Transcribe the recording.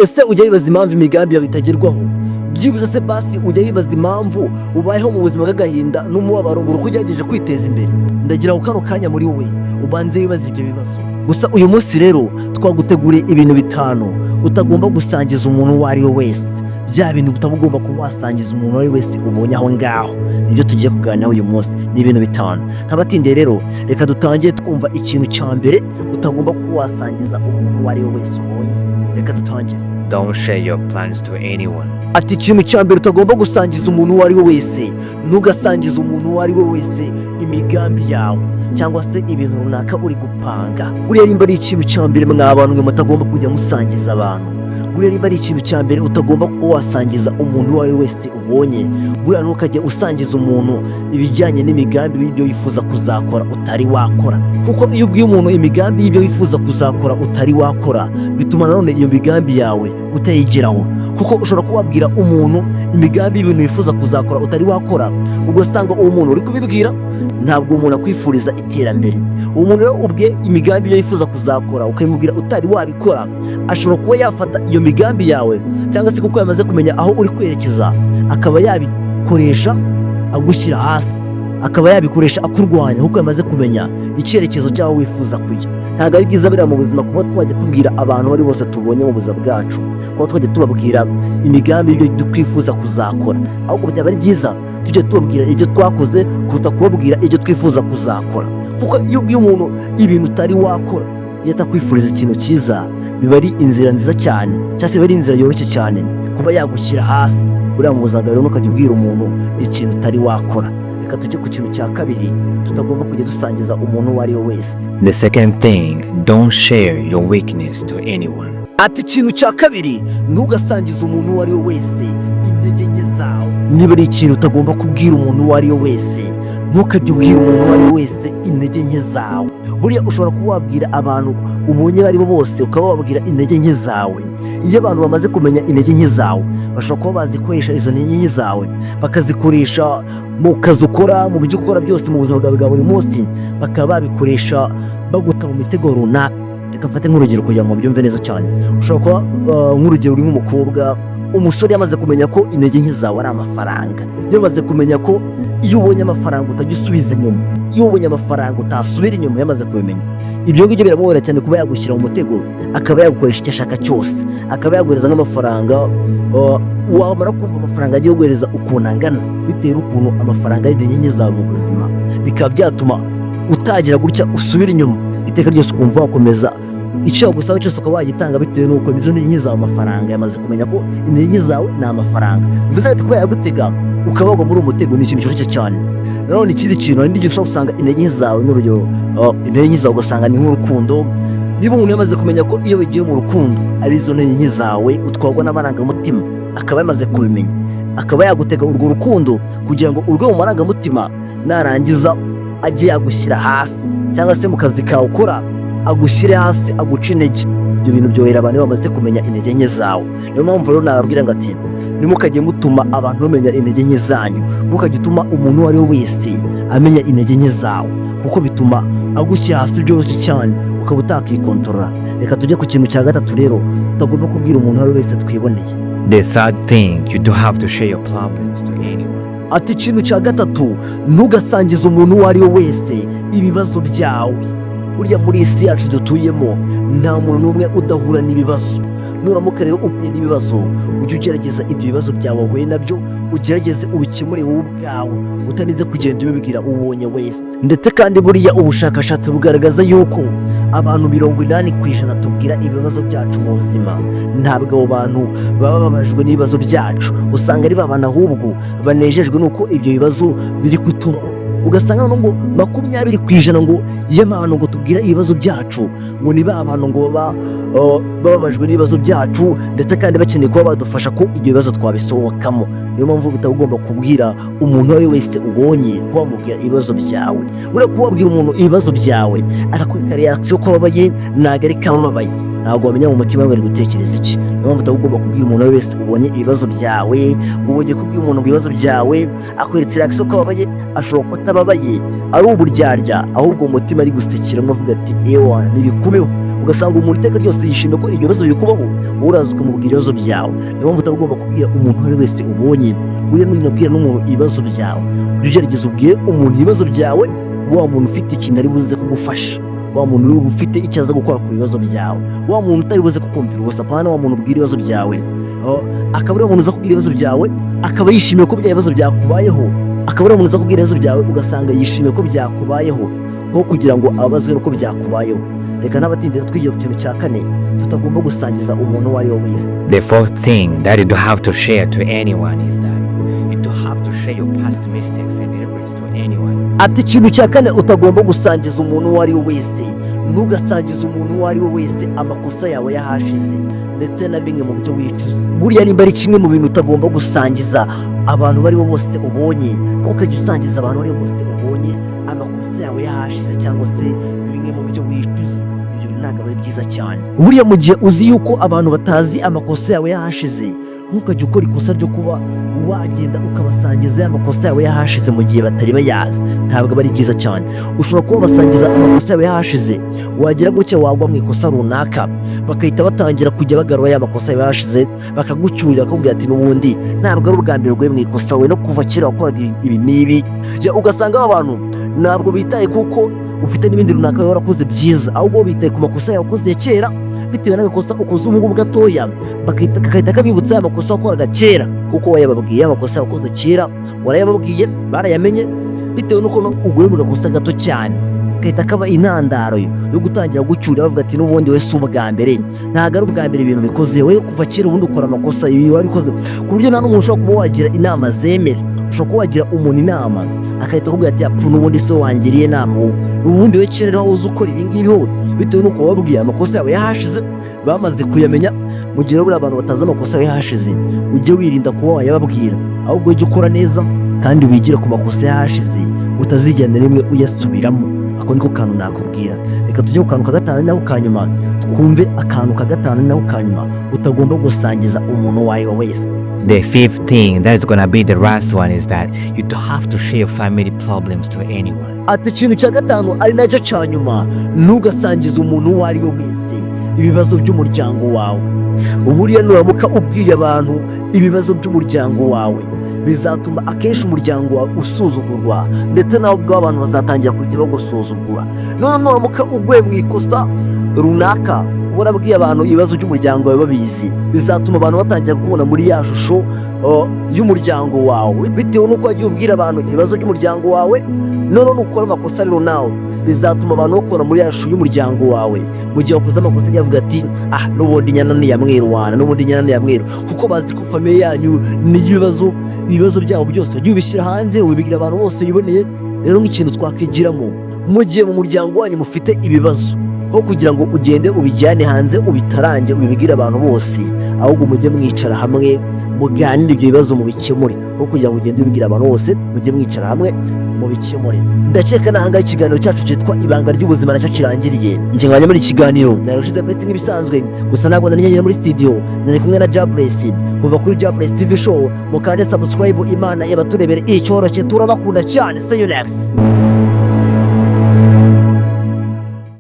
ese ujya wibaza impamvu imigambi yawe itagerwaho? byibuze se basi ujya wibaza impamvu ubayeho mu buzima bw'agahinda n'umubabaro ngo uko ugerageje kwiteza imbere? ndagira ngo kano kanya muri wowe ubanze wibaza ibyo bibazo. gusa uyu munsi rero twaguteguriye ibintu 5 utagomba gusangiza umuntu uwo ari we wese. bya bintu utagomba kuba wasangiza umuntu uwo ari we wese ubonye aho ngaho, nibyo tugiye kuganiraho uyu munsi. ni ibintu 5. ntabatindiye rero reka dutangire twumva ikintu cya mbere utagomba kuba wasangiza umuntu uwo ari we wese ubonye. reka dutangire. Don't share your plans to anyone. ati ikintu cya mbere utagomba gusangiza umuntu uwo ari we wese, ntugasangize umuntu uwo ari we wese imigambi yawe cyangwa se ibintu runaka uri gupanga. buriya nimba ari ikintu cya mbere mwa bantu mwe mutagomba kujya musangiza abantu. buriya nimba ari ikintu cya mbere utagomba kuba wasangiza umuntu uwo ari we wese ubonye. buriya ntukajye usangiza umuntu ibijyanye n'imigambi y'ibyo wifuza kuzakora utari wakora, kuko iyo ubwiye umuntu imigambi y'ibyo wifuza kuzakora utari wakora bituma nanone iyo migambi yawe utayigeraho. kuko ushobora kubabwira umuntu imigambi y'ibintu wifuza kuzakora utari wakora, ugasanga uwo muntu uri kubibwira ntabwo umuntu akwifuriza iterambere. uwo muntu rero ubwe imigambi yifuza kuzakora ukayimubwira utari wabikora, ashobora kuba yafata iyo migambi yawe cyangwa se kuko yamaze kumenya aho uri kwerekeza akaba yabikoresha agushyira hasi, akaba yabikoresha akurwanya kuko yamaze kumenya icyerekezo cyaho wifuza kujya. ntabwo ari byiza biriya mu buzima kuba twajya tubwira abantu bari bose tubonye mu buzima bwacu, kuba twajya tubabwira imigambi y'ibyo twifuza kuzakora. ahubwo byaba ari byiza tujya tubabwira ibyo twakoze kuruta kubabwira ibyo twifuza kuzakora. kuko iyo ubwiye umuntu ibintu utari wakora, iyo atakwifuriza ikintu cyiza, biba ari inzira nziza cyane cyangwa se biba ari inzira yoroshye cyane kuba yagushyira hasi. buriya mu buzima rero ntukajya ubwira umuntu ikintu utari wakora. reka tujye ku kintu cya kabiri tutagomba kujya dusangiza umuntu uwo ari we wese. The second thing, don't share your weakness to anyone. ati ikintu cya kabiri, ntugasangize umuntu uwo ari we wese intege nke zawe. niba ari ikintu utagomba kubwira umuntu uwo ari we wese, ntukajye ubwira umuntu uwo ari we wese intege nke zawe. buriya ushobora kuba wabwira abantu ubonye abo ari bo bose ukaba wababwira intege nke zawe. iyo abantu bamaze kumenya intege nke zawe, bashobora kuba bazikoresha izo ntege nke zawe bakazikoresha mu kazi ukora, mu byo ukora byose mu buzima bwawe bwa buri munsi, bakaba babikoresha baguta mu mitego runaka. reka mfate nk'urugero kugira ngo byumve neza cyane. ushobora kuba nk'urugero uri nk'umukobwa, umusore yamaze kumenya ko intege nke zawe ari amafaranga. yamaze kumenya ko iyo ubonye amafaranga utajya usubiza inyuma, iyo ubonye amafaranga utasubira inyuma, yamaze kubimenya. ibyo ngibyo biramworohera cyane kuba yagushyira mu mutego, akaba yagukoresha icyo ashaka cyose, akaba yaguhereza nk'amafaranga. wamara kumva amafaranga agiye kuguhereza ukuntu angana bitewe n'ukuntu amafaranga ari intege nke zawe mu buzima, bikaba byatuma utagira gutya usubira inyuma. iteka ryose ukumva wakomeza icyo gusaba cyose ukaba wagitanga bitewe n'uko izo ntege nke zawe amafaranga yamaze kumenya ko intege nke zawe ni amafaranga. bivuze ati kuba yagutega ukaba wagwa muri uwo mutego ni ikintu cyoroshye cyane. nanone ikindi kintu, hari n'igihe ushobora gusanga intege nke zawe n'urugero intege nke zawe ugasanga ni nk'urukundo. niba umuntu yamaze kumenya ko iyo wigiye mu rukundo ari izo ntege nke zawe utwarwa n'amarangamutima, akaba yamaze kubimenya, akaba yagutega urwo rukundo kugira ngo urwe mu marangamutima, narangiza ajye yagushyira hasi cyangwa se mu kazi kawe ukora agushyire hasi aguca intege. ibyo bintu byohera abantu bamaze kumenya intege nke zawe. niyo mpamvu rero nababwira ngo ati ntimukajye mutuma abantu bamenya intege nke zanyu, ntukajye utuma umuntu uwo ari we wese amenya intege nke zawe, kuko bituma agushyira hasi byoroshye cyane ukaba utakikontorora. reka tujye ku kintu cya gatatu rero utagomba kubwira umuntu uwo ari we wese twiboneye. The third thing, you don't have to share your problems to anyone. ati ikintu cya gatatu, ntugasangize umuntu uwo ari we wese ibibazo byawe. burya muri isi yacu dutuyemo nta muntu n'umwe udahura n'ibibazo. nuramuka rero uhuye n'ibibazo, ujye ugerageza ibyo bibazo byawe wahuye nabyo, ugerageze ubikemure wowe ubwawe utanize kugenda ubibwira ubonye wese. ndetse kandi buriya ubushakashatsi bugaragaza yuko abantu 80% tubwira ibibazo byacu mu buzima, ntabwo abo bantu baba babajwe n'ibibazo byacu, usanga ari babana ahubwo banejejwe nuko ibyo bibazo biri kutubaho. ugasanga ngo 20% ngo y'abantu ngo tubwira ibibazo byacu ngo ni ba bantu ngo bababajwe n'ibibazo byacu, ndetse kandi bakeneye kuba badufasha ko ibyo bibazo twabisohokamo. niyo mpamvu bitagomba kubwira umuntu uwo ari wese ubonye kuba wamubwira ibibazo byawe. uretse kubabwira umuntu ibibazo byawe arakwereka reaction ko ababaye, ntabwo ari kababaye, ntabwo wamenya mu mutima we ari gutekereza iki. niyo mpamvu utagomba kubwira umuntu uwo wese ubonye ibibazo byawe. ubonye kubwira umuntu ibibazo byawe akweretse reaction ko ababaye, ashobora kuba atababaye ari uburyarya, ahubwo umutima ari gusekera avuga ati ewa nibikubeho. ugasanga umuntu iteka ryose yishimiye ko ibyo bibazo bikubaho, wowe uraza ukamubwira ibibazo byawe. Niyo mpamvu utagomba kubwira umuntu uwo ari wese ubonye, uriya nunabwira n'umuntu ibibazo byawe, ujye ugerageza ubwire umuntu ibibazo byawe, wa muntu ufite ikintu ari buze kugufasha, wa muntu ufite icyo aza gukora ku bibazo byawe, wa muntu utari buze kukumvira ubusa. Apana wa muntu ubwira ibibazo byawe, akaba ari umuntu uza kubwira ibibazo byawe akaba yishimiye ko bya bibazo byakubayeho, akaba ari umuntu uza kubwira ibibazo byawe ugasanga yishimiye ko byakubayeho, nko kugira ngo ababazwe nuko byakubayeho. Reka n'abatindira twigiye ku kintu cya kane tutagomba gusangiza umuntu uwo ari we wese. The fourth thing that you don't have to share to anyone is that you don't have to share your past mistakes and regrets to anyone. Ati ikintu cya kane utagomba gusangiza umuntu uwo ari we wese, ntugasangize umuntu uwo ari we wese amakosa yawe yahashize ndetse na bimwe mu byo wicuza. Buriya nimba ari kimwe mu bintu utagomba gusangiza abantu bari bo bose ubonye, kuko ukajya usangiza abantu bari bo bose ubonye amakosa yawe yahashize cyangwa se bimwe mu byo wicuza, ibyo ntabwo ari byiza cyane. Buriya mu gihe uzi yuko abantu batazi amakosa yawe yahashize, ntukajya ukora ikosa ryo kuba wagenda ukabasangiza amakosa yawe yahashize mu gihe batari bayazi, ntabwo ari byiza cyane. Ushobora kuba basangiza amakosa yawe yahashize, wagira gutya wagwa mu ikosa runaka bakahita batangira kujya bagarura ya makosa yawe yahashize, bakagucyurira bakakubwira ati n'ubundi ntabwo ari ubwa mbere uguye mu ikosa, we no kuva kera wakoraga ibi n'ibi. Ugasanga aba bantu ntabwo bitaye kuko ufite n'ibindi runaka warakoze byiza, ahubwo bitaye ku makosa yawe wakoze kera, bitewe n'agakosa ukoze ubu ngubu gatoya kakahita kabibutsa ya makosa wakoraga kera, kuko wayababwiye amakosa wakoze kera, warayababwiye barayamenye, bitewe n'uko uguye mu gakosa gato cyane gahita kaba intandaro yo gutangira gucyura bavuga ati n'ubundi we si ubwa mbere, ntabwo ari ubwa mbere ibintu bikoze, we kuva kera ubundi ukora amakosa ibi wabikoze, ku buryo nta n'umuntu ushobora kuba wagira inama zemera. Ushobora kuba wagira umuntu inama akahita akubwira ati yapfu n'ubundi se wangiriye inama wowe, ubundi we kera niho uzi ukora ibi ngibi ho, bitewe n'uko wababwiye amakosa yawe yahashize bamaze kuyamenya. Mu gihe buriya abantu batazi amakosa yawe yahashize, ujye wirinda kuba wayababwira, ahubwo ujye ukora neza kandi wigire ku makosa yahashize, utazigenda rimwe uyasubiramo. Ako niko kantu nakubwira. Reka tujye ku kantu ka gatanu naho kanyuma, twumve akantu ka gatanu naho kanyuma utagomba gusangiza umuntu uwo ari we wese. The fifth thing that is gonna be the last one is that you don't have to share your family problems to anyone. Ati ikintu cya gatanu ari nacyo cya nyuma, ntugasangize umuntu uwo ari we wese ibibazo by'umuryango wawe. Uburiya nuramuka ubwiye abantu ibibazo by'umuryango wawe, bizatuma akenshi umuryango wawe usuzugurwa, ndetse nawe ubwo abantu bazatangira kujya bagusuzugura. None nuramuka uguye mu ikosa runaka warabwiye abantu ibibazo by'umuryango wawe babizi, bizatuma abantu batangira kubona muri ya shusho y'umuryango wawe, bitewe n'uko wagiye ubwira abantu ibibazo by'umuryango wawe. None nukora amakosa rero nawe bizatuma abantu bakubona muri ya shusho y'umuryango wawe. Mu gihe wakoze amakosa ajya avuga ati n'ubundi nyana ni ya mweru wana, n'ubundi nyana ni ya mweru, kuko bazi ko famiye yanyu ibibazo byabo byose wagiye ubishyira hanze, ubibwira abantu bose biboneye. Rero nk'ikintu twakigiramo mu gihe mu muryango wanyu mufite ibibazo, aho kugira ngo ugende ubijyane hanze ubitarange ubibwire abantu bose, ahubwo mujye mwicara hamwe muganire ibyo bibazo mubikemure, aho kugira ngo ugende ubibwire abantu bose, mujye mwicara hamwe mubikemure. Ndakeka n'ahangaha ikiganiro cyacu cyitwa ibanga ry'ubuzima nacyo kirangiriye. Njye nkanya muri ikiganiro narushize beti nk'ibisanzwe, gusa ntabwo nari muri studio, nari kumwe na Jabless kuva kuri Jabless TV show. Mukande subscribe, Imana yabaturebere icyoroshye, turabakunda cyane. See you next.